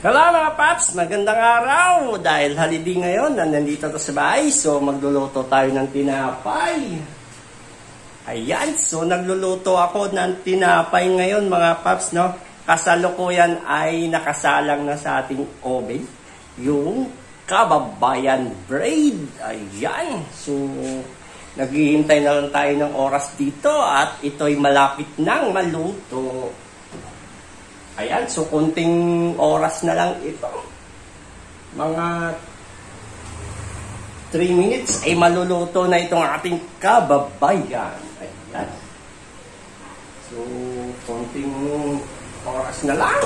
Hello mga paps, magandang araw. Dahil holiday ngayon, nandito to sa bahay, so magluluto tayo ng tinapay. Ayan, so nagluluto ako ng tinapay ngayon mga paps, no? Kasalukuyan ay nakasalang na sa ating oven, yung kababayan bread. Ayan, so naghihintay na lang tayo ng oras dito at ito'y malapit nang maluto. Ayan, so kunting oras na lang ito. Mga 3 minutes ay maluluto na itong ating kababayan. Ayan. So, kunting oras na lang.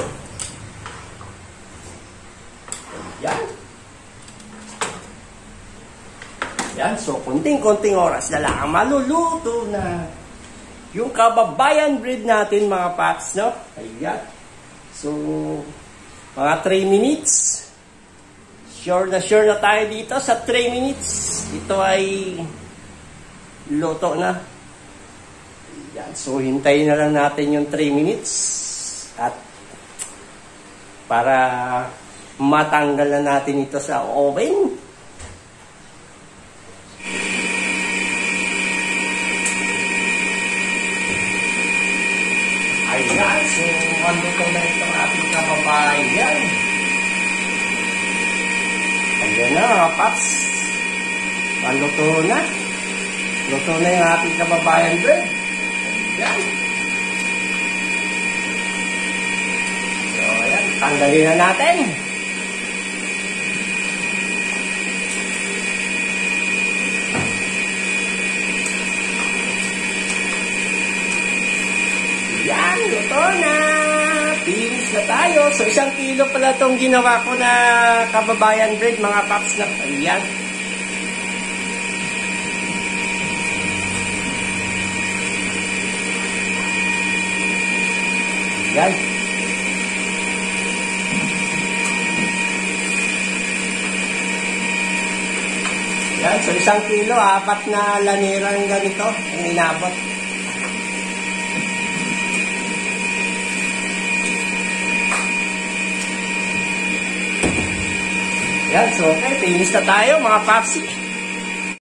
Ayan. Ayan, so kunting oras na lang. Maluluto na yung kababayan bread natin mga paps, no? Ayan. So, mga 3 minutes. Sure na tayo dito sa 3 minutes. Ito ay luto na. Yan. So, hintayin na lang natin yung 3 minutes. At para matanggal na natin ito sa oven. Ayan. So, luto na itong ating kababayan. Ayan na mga paps. Luto na. Luto na yung ating kababayan bread. Ayan. So ayan, tanggalin na natin. Ayan, luto na. Finish na tayo. So, 1 kilo pala itong ginawa ko na kababayan bread, mga paps na. Ayan. Ayan. Ayan. So, 1 kilo, 4 na lanirang ganito ang inabot. Yan, so okay, finish na tayo mga papsi.